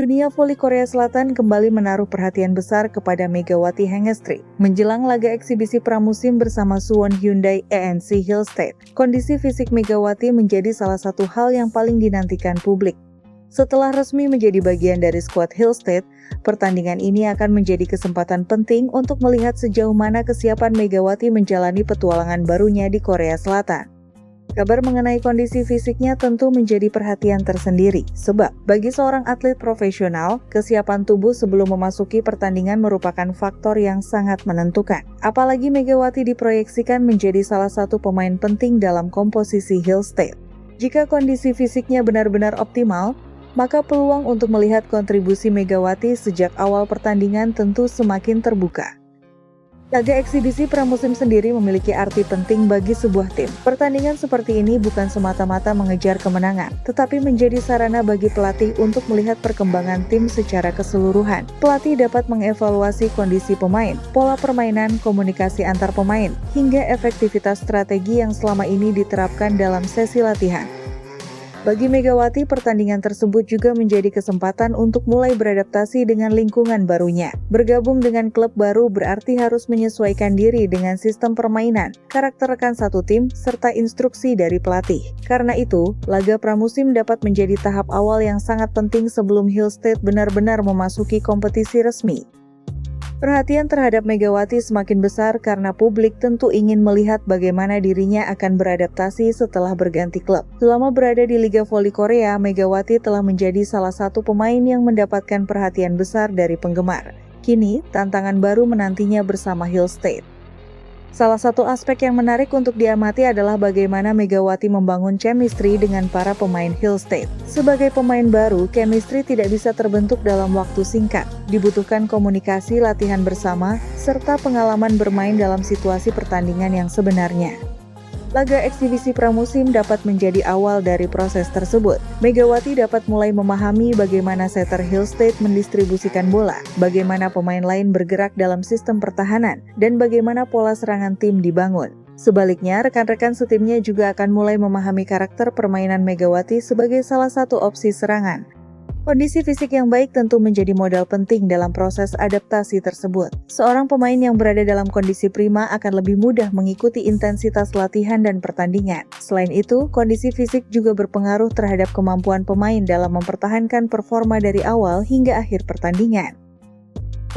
Dunia voli Korea Selatan kembali menaruh perhatian besar kepada Megawati Hengestri. Menjelang laga eksibisi pramusim bersama Suwon Hyundai ANC Hillstead, kondisi fisik Megawati menjadi salah satu hal yang paling dinantikan publik. Setelah resmi menjadi bagian dari skuad Hillstead, pertandingan ini akan menjadi kesempatan penting untuk melihat sejauh mana kesiapan Megawati menjalani petualangan barunya di Korea Selatan. Kabar mengenai kondisi fisiknya tentu menjadi perhatian tersendiri, sebab bagi seorang atlet profesional, kesiapan tubuh sebelum memasuki pertandingan merupakan faktor yang sangat menentukan. Apalagi Megawati diproyeksikan menjadi salah satu pemain penting dalam komposisi Hillstead. Jika kondisi fisiknya benar-benar optimal, maka peluang untuk melihat kontribusi Megawati sejak awal pertandingan tentu semakin terbuka. Laga eksibisi pramusim sendiri memiliki arti penting bagi sebuah tim. Pertandingan seperti ini bukan semata-mata mengejar kemenangan, tetapi menjadi sarana bagi pelatih untuk melihat perkembangan tim secara keseluruhan. Pelatih dapat mengevaluasi kondisi pemain, pola permainan, komunikasi antar pemain, hingga efektivitas strategi yang selama ini diterapkan dalam sesi latihan. Bagi Megawati, pertandingan tersebut juga menjadi kesempatan untuk mulai beradaptasi dengan lingkungan barunya. Bergabung dengan klub baru berarti harus menyesuaikan diri dengan sistem permainan, karakter rekan satu tim, serta instruksi dari pelatih. Karena itu, laga pramusim dapat menjadi tahap awal yang sangat penting sebelum Hillstead benar-benar memasuki kompetisi resmi. Perhatian terhadap Megawati semakin besar karena publik tentu ingin melihat bagaimana dirinya akan beradaptasi setelah berganti klub. Selama berada di Liga Voli Korea, Megawati telah menjadi salah satu pemain yang mendapatkan perhatian besar dari penggemar. Kini, tantangan baru menantinya bersama Hillstead. Salah satu aspek yang menarik untuk diamati adalah bagaimana Megawati membangun chemistry dengan para pemain Hillstead. Sebagai pemain baru, chemistry tidak bisa terbentuk dalam waktu singkat. Dibutuhkan komunikasi, latihan bersama, serta pengalaman bermain dalam situasi pertandingan yang sebenarnya. Laga eksibisi pramusim dapat menjadi awal dari proses tersebut. Megawati dapat mulai memahami bagaimana setter Hillstead mendistribusikan bola, bagaimana pemain lain bergerak dalam sistem pertahanan, dan bagaimana pola serangan tim dibangun. Sebaliknya, rekan-rekan setimnya juga akan mulai memahami karakter permainan Megawati sebagai salah satu opsi serangan. Kondisi fisik yang baik tentu menjadi modal penting dalam proses adaptasi tersebut. Seorang pemain yang berada dalam kondisi prima akan lebih mudah mengikuti intensitas latihan dan pertandingan. Selain itu, kondisi fisik juga berpengaruh terhadap kemampuan pemain dalam mempertahankan performa dari awal hingga akhir pertandingan.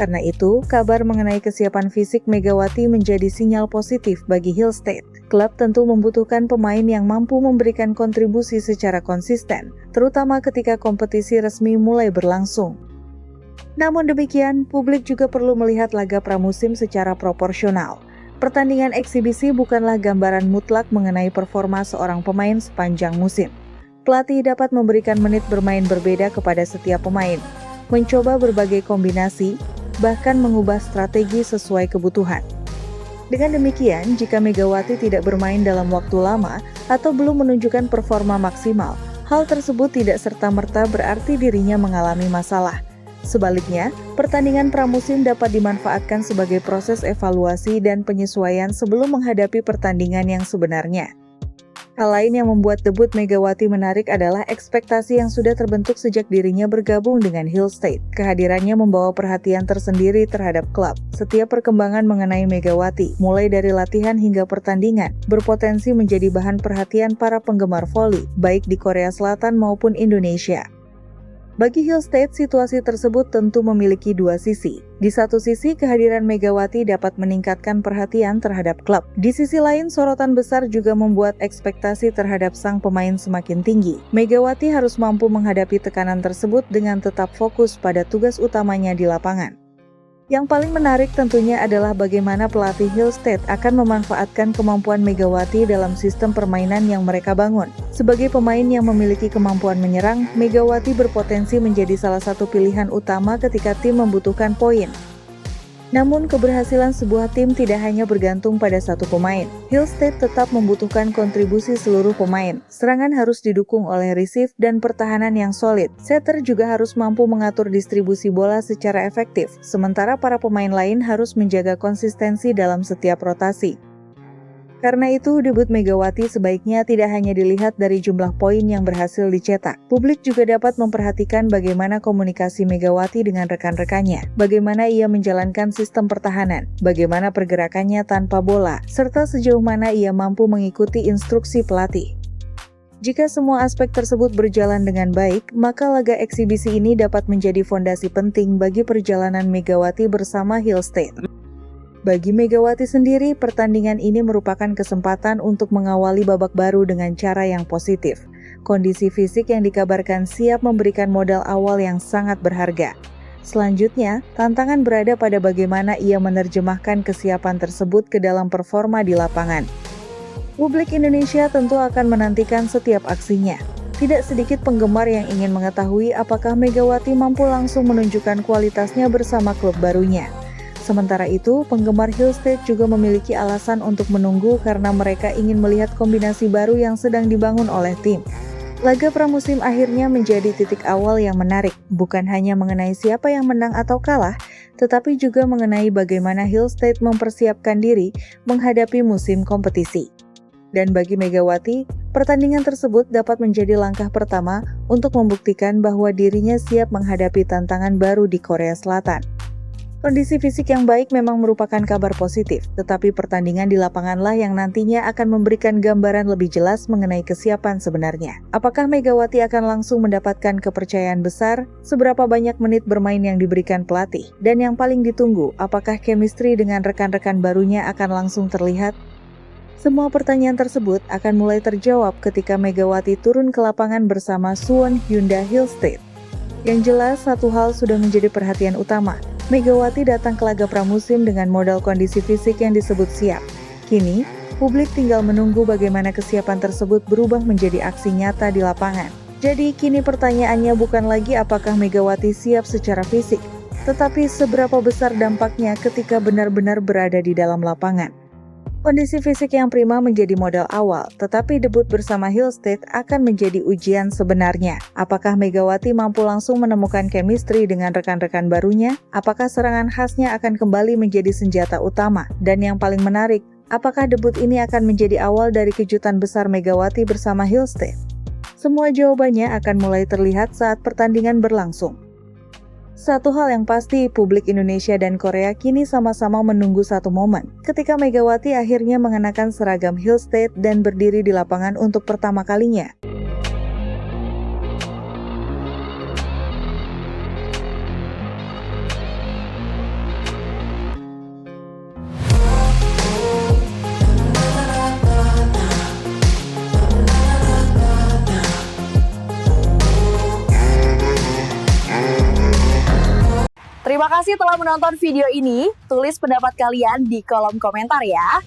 Karena itu, kabar mengenai kesiapan fisik Megawati menjadi sinyal positif bagi Hillstead. Klub tentu membutuhkan pemain yang mampu memberikan kontribusi secara konsisten, terutama ketika kompetisi resmi mulai berlangsung. Namun demikian, publik juga perlu melihat laga pramusim secara proporsional. Pertandingan eksibisi bukanlah gambaran mutlak mengenai performa seorang pemain sepanjang musim. Pelatih dapat memberikan menit bermain berbeda kepada setiap pemain, mencoba berbagai kombinasi, bahkan mengubah strategi sesuai kebutuhan. Dengan demikian, jika Megawati tidak bermain dalam waktu lama atau belum menunjukkan performa maksimal, hal tersebut tidak serta-merta berarti dirinya mengalami masalah. Sebaliknya, pertandingan pramusim dapat dimanfaatkan sebagai proses evaluasi dan penyesuaian sebelum menghadapi pertandingan yang sebenarnya. Hal lain yang membuat debut Megawati menarik adalah ekspektasi yang sudah terbentuk sejak dirinya bergabung dengan Hillstead. Kehadirannya membawa perhatian tersendiri terhadap klub. Setiap perkembangan mengenai Megawati, mulai dari latihan hingga pertandingan, berpotensi menjadi bahan perhatian para penggemar voli, baik di Korea Selatan maupun Indonesia. Bagi Hillstead, situasi tersebut tentu memiliki dua sisi. Di satu sisi, kehadiran Megawati dapat meningkatkan perhatian terhadap klub. Di sisi lain, sorotan besar juga membuat ekspektasi terhadap sang pemain semakin tinggi. Megawati harus mampu menghadapi tekanan tersebut dengan tetap fokus pada tugas utamanya di lapangan. Yang paling menarik tentunya adalah bagaimana pelatih Hillstead akan memanfaatkan kemampuan Megawati dalam sistem permainan yang mereka bangun. Sebagai pemain yang memiliki kemampuan menyerang, Megawati berpotensi menjadi salah satu pilihan utama ketika tim membutuhkan poin. Namun, keberhasilan sebuah tim tidak hanya bergantung pada satu pemain. Hillstead tetap membutuhkan kontribusi seluruh pemain. Serangan harus didukung oleh receive dan pertahanan yang solid. Setter juga harus mampu mengatur distribusi bola secara efektif, sementara para pemain lain harus menjaga konsistensi dalam setiap rotasi. Karena itu, debut Megawati sebaiknya tidak hanya dilihat dari jumlah poin yang berhasil dicetak. Publik juga dapat memperhatikan bagaimana komunikasi Megawati dengan rekan-rekannya, bagaimana ia menjalankan sistem pertahanan, bagaimana pergerakannya tanpa bola, serta sejauh mana ia mampu mengikuti instruksi pelatih. Jika semua aspek tersebut berjalan dengan baik, maka laga eksibisi ini dapat menjadi fondasi penting bagi perjalanan Megawati bersama Hill State. Bagi Megawati sendiri, pertandingan ini merupakan kesempatan untuk mengawali babak baru dengan cara yang positif. Kondisi fisik yang dikabarkan siap memberikan modal awal yang sangat berharga. Selanjutnya, tantangan berada pada bagaimana ia menerjemahkan kesiapan tersebut ke dalam performa di lapangan. Publik Indonesia tentu akan menantikan setiap aksinya. Tidak sedikit penggemar yang ingin mengetahui apakah Megawati mampu langsung menunjukkan kualitasnya bersama klub barunya. Sementara itu, penggemar Hill State juga memiliki alasan untuk menunggu karena mereka ingin melihat kombinasi baru yang sedang dibangun oleh tim. Laga pramusim akhirnya menjadi titik awal yang menarik, bukan hanya mengenai siapa yang menang atau kalah, tetapi juga mengenai bagaimana Hill State mempersiapkan diri menghadapi musim kompetisi. Dan bagi Megawati, pertandingan tersebut dapat menjadi langkah pertama untuk membuktikan bahwa dirinya siap menghadapi tantangan baru di Korea Selatan. Kondisi fisik yang baik memang merupakan kabar positif, tetapi pertandingan di lapanganlah yang nantinya akan memberikan gambaran lebih jelas mengenai kesiapan sebenarnya. Apakah Megawati akan langsung mendapatkan kepercayaan besar? Seberapa banyak menit bermain yang diberikan pelatih? Dan yang paling ditunggu, apakah chemistry dengan rekan-rekan barunya akan langsung terlihat? Semua pertanyaan tersebut akan mulai terjawab ketika Megawati turun ke lapangan bersama Suwon Hyundai Hill State. Yang jelas, satu hal sudah menjadi perhatian utama. Megawati datang ke laga pramusim dengan modal kondisi fisik yang disebut siap. Kini, publik tinggal menunggu bagaimana kesiapan tersebut berubah menjadi aksi nyata di lapangan. Jadi, kini pertanyaannya bukan lagi apakah Megawati siap secara fisik, tetapi seberapa besar dampaknya ketika benar-benar berada di dalam lapangan. Kondisi fisik yang prima menjadi modal awal, tetapi debut bersama Hill State akan menjadi ujian sebenarnya. Apakah Megawati mampu langsung menemukan chemistry dengan rekan-rekan barunya? Apakah serangan khasnya akan kembali menjadi senjata utama? Dan yang paling menarik, apakah debut ini akan menjadi awal dari kejutan besar Megawati bersama Hill State? Semua jawabannya akan mulai terlihat saat pertandingan berlangsung. Satu hal yang pasti, publik Indonesia dan Korea kini sama-sama menunggu satu momen ketika Megawati akhirnya mengenakan seragam Hill State dan berdiri di lapangan untuk pertama kalinya. Terima kasih telah menonton video ini. Tulis pendapat kalian di kolom komentar ya.